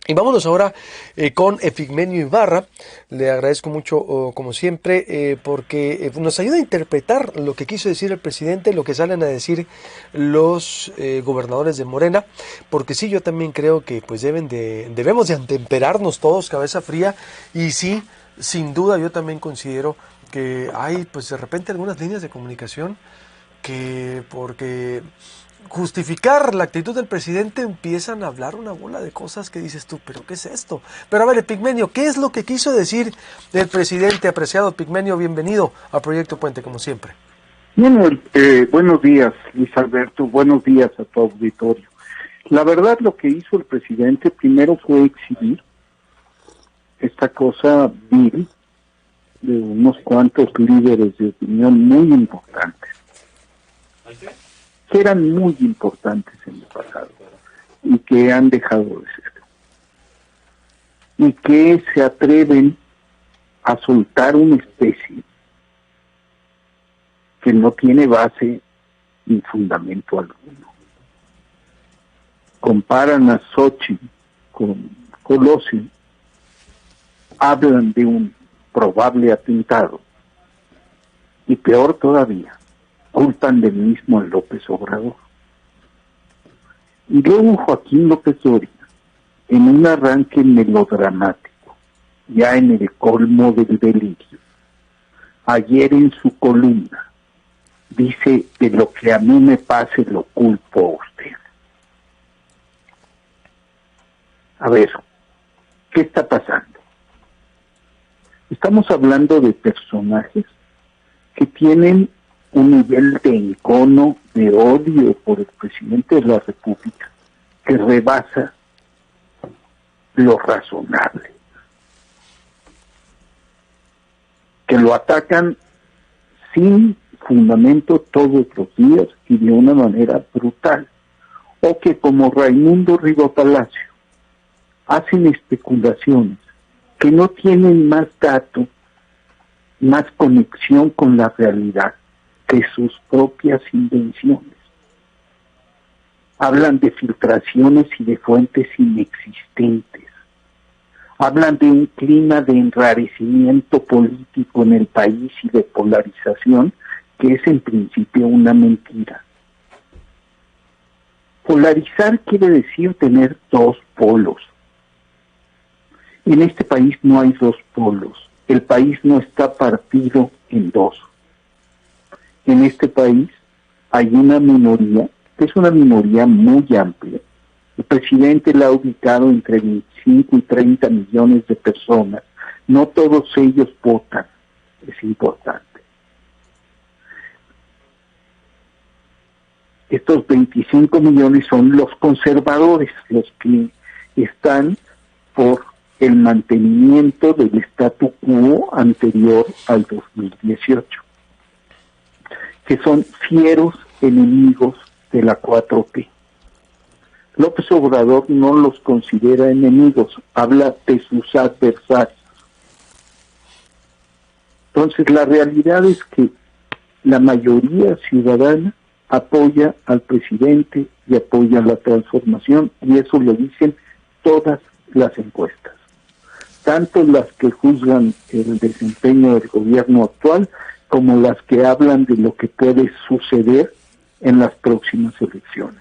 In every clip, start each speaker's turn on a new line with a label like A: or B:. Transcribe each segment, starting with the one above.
A: Y vámonos ahora con Epigmenio Ibarra. Le agradezco mucho, como siempre, porque nos ayuda a interpretar lo que quiso decir el presidente, lo que salen a decir los gobernadores de Morena, porque sí, yo también creo que pues debemos de atemperarnos todos, cabeza fría, y sí, sin duda yo también considero que hay pues de repente algunas líneas de comunicación que porque justificar la actitud del presidente empiezan a hablar una bola de cosas que dices tú, pero ¿qué es esto? Pero a ver, Epigmenio, ¿qué es lo que quiso decir el presidente? Apreciado Epigmenio, bienvenido a Proyecto Puente, como siempre.
B: Bueno, buenos días, Luis Alberto, buenos días a tu auditorio. La verdad, lo que hizo el presidente primero fue exhibir esta cosa vil de unos cuantos líderes de opinión muy importantes, que eran muy importantes en el pasado y que han dejado de ser, y que se atreven a soltar una especie que no tiene base ni fundamento alguno. Comparan a Xochitl con Colosio, hablan de un probable atentado y peor todavía, culpan del mismo a López Obrador. Y luego Joaquín López Dóriga, en un arranque melodramático, ya en el colmo del delirio, ayer en su columna, dice: de lo que a mí me pase lo culpo a usted. A ver, ¿qué está pasando? Estamos hablando de personajes que tienen un nivel de encono, de odio por el presidente de la República, que rebasa lo razonable. Que lo atacan sin fundamento todos los días y de una manera brutal. O que, como Raimundo Riva Palacio, hacen especulaciones que no tienen más dato, más conexión con la realidad que sus propias invenciones. Hablan de filtraciones y de fuentes inexistentes. Hablan de un clima de enrarecimiento político en el país y de polarización, que es en principio una mentira. Polarizar quiere decir tener dos polos. En este país no hay dos polos. El país no está partido en dos. En este país hay una minoría, que es una minoría muy amplia. El presidente la ha ubicado entre 25 y 30 millones de personas. No todos ellos votan, es importante. Estos 25 millones son los conservadores, los que están por el mantenimiento del statu quo anterior al 2018, que son fieros enemigos de la 4T. López Obrador no los considera enemigos, habla de sus adversarios. Entonces, la realidad es que la mayoría ciudadana apoya al presidente y apoya la transformación, y eso lo dicen todas las encuestas, tanto las que juzgan el desempeño del gobierno actual como las que hablan de lo que puede suceder en las próximas elecciones.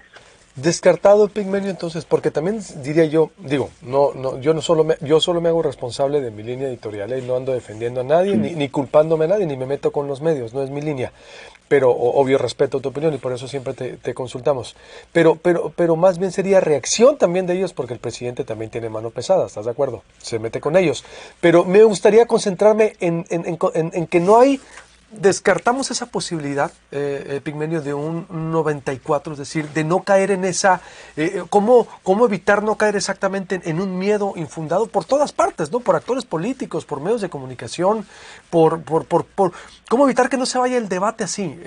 A: Descartado Epigmenio, entonces, porque también diría yo, yo solo me hago responsable de mi línea editorial, y no ando defendiendo a nadie, ni culpándome a nadie, ni me meto con los medios, no es mi línea. Pero obvio respeto tu opinión y por eso siempre te consultamos. Pero más bien sería reacción también de ellos, porque el presidente también tiene mano pesada, ¿estás de acuerdo? Se mete con ellos. Pero me gustaría concentrarme en que no hay. Descartamos esa posibilidad, Epigmenio, de un 94, es decir, de no caer en esa, ¿cómo evitar no caer exactamente en un miedo infundado por todas partes, ¿no? Por actores políticos, por medios de comunicación, ¿cómo evitar que no se vaya el debate así,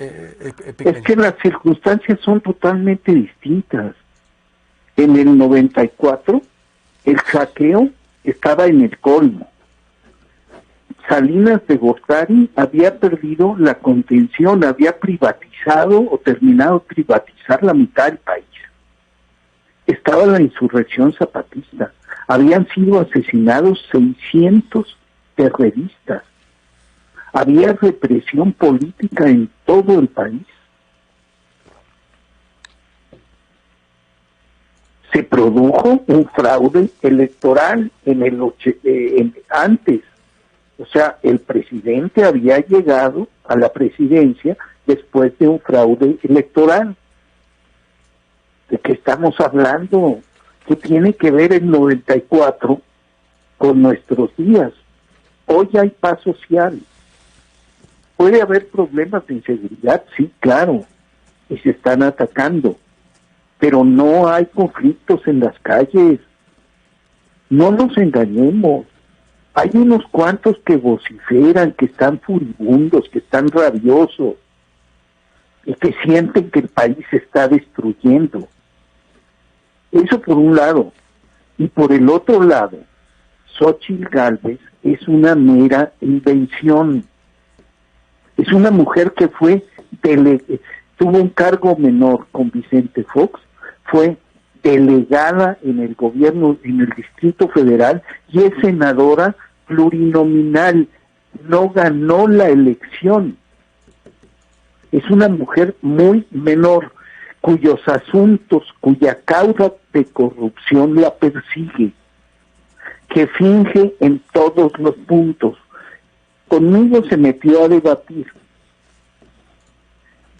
A: Epigmenio?
B: Es que las circunstancias son totalmente distintas. En el 94, el saqueo estaba en el colmo. Salinas de Gortari había perdido la contención, había privatizado o terminado de privatizar la mitad del país. Estaba la insurrección zapatista, Habían sido asesinados 600 terroristas. Había represión política en todo el país. Se produjo un fraude electoral antes. O sea, el presidente había llegado a la presidencia después de un fraude electoral. ¿De qué estamos hablando? ¿Qué tiene que ver el 94 con nuestros días? Hoy hay paz social. ¿Puede haber problemas de inseguridad? Sí, claro, y se están atacando, pero no hay conflictos en las calles. No nos engañemos. Hay unos cuantos que vociferan, que están furibundos, que están rabiosos, y que sienten que el país se está destruyendo. Eso por un lado. Y por el otro lado, Xóchitl Gálvez es una mera invención. Es una mujer que tuvo un cargo menor con Vicente Fox, fue delegada en el gobierno, en el Distrito Federal, y es senadora plurinominal. No ganó la elección. Es una mujer muy menor, cuyos asuntos, cuya causa de corrupción la persigue, que finge en todos los puntos. Conmigo se metió a debatir.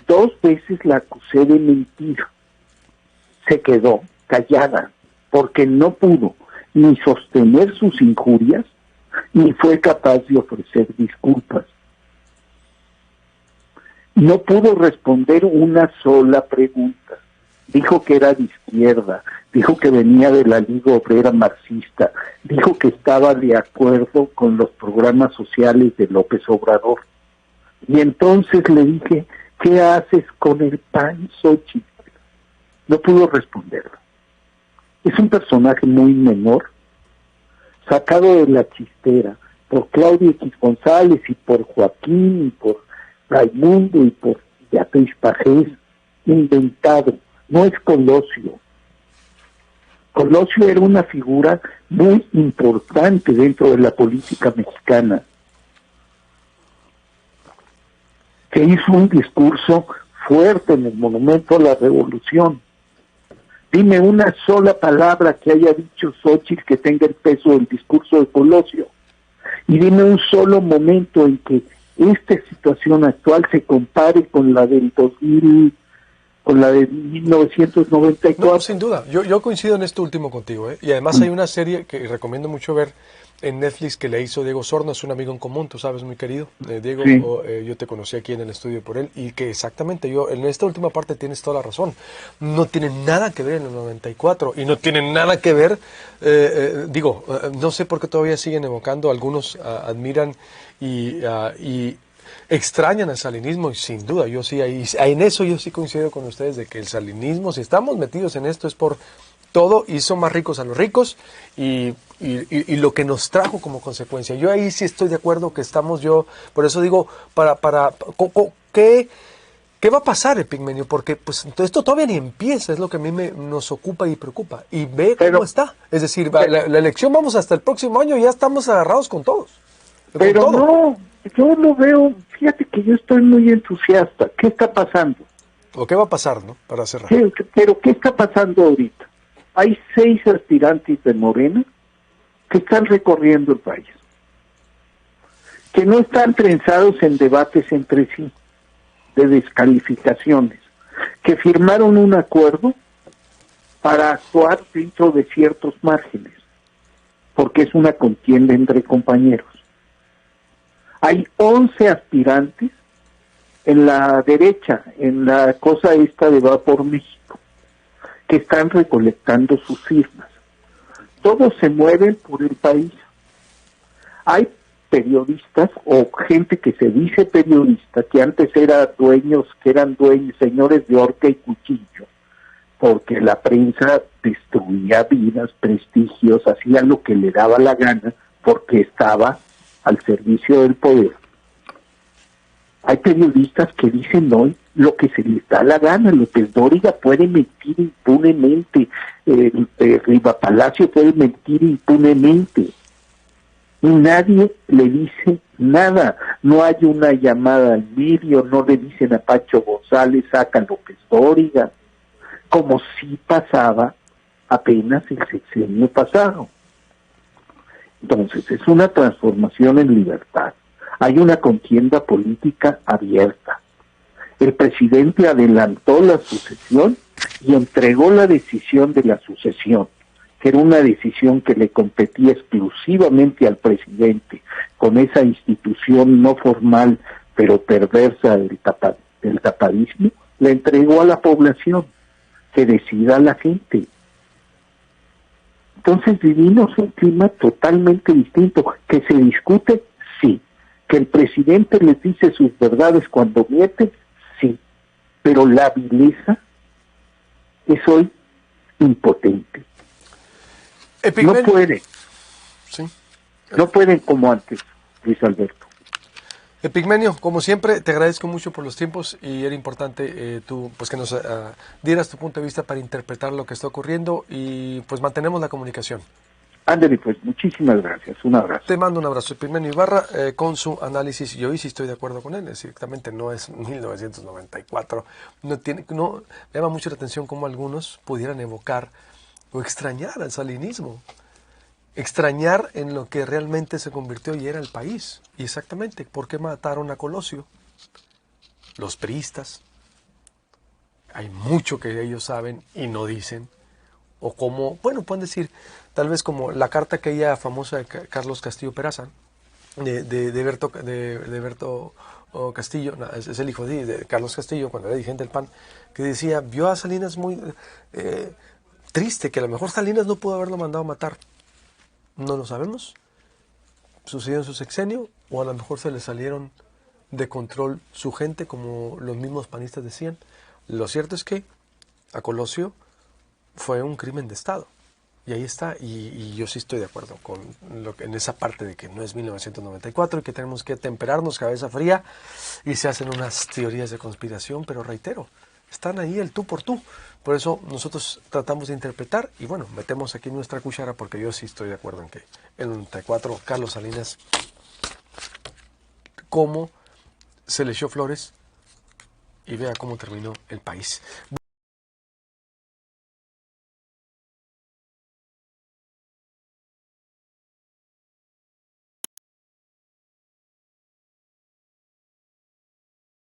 B: 2 veces la acusé de mentir. Se quedó callada, porque no pudo ni sostener sus injurias, ni fue capaz de ofrecer disculpas. No pudo responder una sola pregunta. Dijo que era de izquierda, dijo que venía de la Liga Obrera Marxista, dijo que estaba de acuerdo con los programas sociales de López Obrador. Y entonces le dije, ¿qué haces con el PAN, Xóchitl? No pudo responderlo. Es un personaje muy menor, sacado de la chistera por Claudio X González y por Joaquín y por Raimundo y por Beatriz Pajés, inventado. No es Colosio. Colosio era una figura muy importante dentro de la política mexicana, que hizo un discurso fuerte en el Monumento a la Revolución. Dime una sola palabra que haya dicho Xóchitl que tenga el peso del discurso de Colosio. Y dime un solo momento en que esta situación actual se compare con la del 2000, con la de 1994.
A: No, sin duda. Yo coincido en esto último contigo, ¿eh? Y además hay una serie que recomiendo mucho ver en Netflix que le hizo Diego Sorno, es un amigo en común, tú sabes, muy querido. Diego,
B: Sí.
A: yo te conocí aquí en el estudio por él, y que exactamente, en esta última parte tienes toda la razón. No tiene nada que ver en el 94, y no tiene nada que ver, no sé por qué todavía siguen evocando, algunos admiran y extrañan el salinismo, y sin duda, yo sí, en eso yo sí coincido con ustedes, de que el salinismo, si estamos metidos en esto, es por todo, hizo más ricos a los ricos, y lo que nos trajo como consecuencia. Yo ahí sí estoy de acuerdo que por eso digo, ¿qué va a pasar, Epigmenio? Porque pues esto todavía ni empieza, es lo que a mí nos ocupa y preocupa. Y ve cómo está. Es decir, la elección, vamos hasta el próximo año, ya estamos agarrados con todos.
B: Pero no, yo lo veo, fíjate que yo estoy muy entusiasta. ¿Qué está pasando?
A: ¿O qué va a pasar, no? Para cerrar.
B: Pero ¿qué está pasando ahorita? Hay 6 aspirantes de Morena que están recorriendo el país, que no están trenzados en debates entre sí, de descalificaciones, que firmaron un acuerdo para actuar dentro de ciertos márgenes, porque es una contienda entre compañeros. Hay 11 aspirantes en la derecha, en la cosa esta de Va por México, que están recolectando sus firmas. Todos se mueven por el país. Hay periodistas o gente que se dice periodista, que antes eran dueños, señores de horca y cuchillo, porque la prensa destruía vidas, prestigios, hacía lo que le daba la gana, porque estaba al servicio del poder. Hay periodistas que dicen hoy lo que se les da la gana. López Dóriga puede mentir impunemente, Riva Palacio puede mentir impunemente. Y nadie le dice nada. No hay una llamada al vidrio, no le dicen a Pacho González, saca a López Dóriga, como si pasaba apenas el sexenio pasado. Entonces, es una transformación en libertad. Hay una contienda política abierta. El presidente adelantó la sucesión y entregó la decisión de la sucesión, que era una decisión que le competía exclusivamente al presidente, con esa institución no formal, pero perversa del tapadismo, la entregó a la población, que decida la gente. Entonces vivimos un clima totalmente distinto. ¿Que se discute? Sí. ¿Que el presidente les dice sus verdades cuando miente? Sí. Pero la vileza es hoy impotente.
A: Epigmenio.
B: No puede.
A: Sí.
B: No pueden como antes, Luis Alberto.
A: Epigmenio, como siempre, te agradezco mucho por los tiempos y era importante tú pues que nos dieras tu punto de vista para interpretar lo que está ocurriendo y pues mantenemos la comunicación.
B: Ándale, pues, muchísimas gracias. Un abrazo.
A: Te mando un abrazo. Epigmenio Ibarra, con su análisis, yo hoy sí estoy de acuerdo con él, exactamente no es 1994. Me llama mucho la atención cómo algunos pudieran evocar o extrañar al salinismo. Extrañar en lo que realmente se convirtió y era el país. Y exactamente, ¿por qué mataron a Colosio? Los priistas. Hay mucho que ellos saben y no dicen. O como, bueno, pueden decir, tal vez como la carta aquella famosa de Carlos Castillo Peraza, de Berto Castillo, no, es el hijo de Carlos Castillo, cuando era dirigente del PAN, que decía, vio a Salinas muy triste, que a lo mejor Salinas no pudo haberlo mandado a matar. No lo sabemos. Sucedió en su sexenio, o a lo mejor se le salieron de control su gente, como los mismos panistas decían. Lo cierto es que a Colosio fue un crimen de Estado. Y ahí está, y yo sí estoy de acuerdo con en esa parte de que no es 1994 y que tenemos que temperarnos cabeza fría y se hacen unas teorías de conspiración, pero reitero, están ahí el tú por tú. Por eso nosotros tratamos de interpretar y bueno, metemos aquí nuestra cuchara porque yo sí estoy de acuerdo en que en el 94 Carlos Salinas, cómo se le echó flores y vea cómo terminó el país.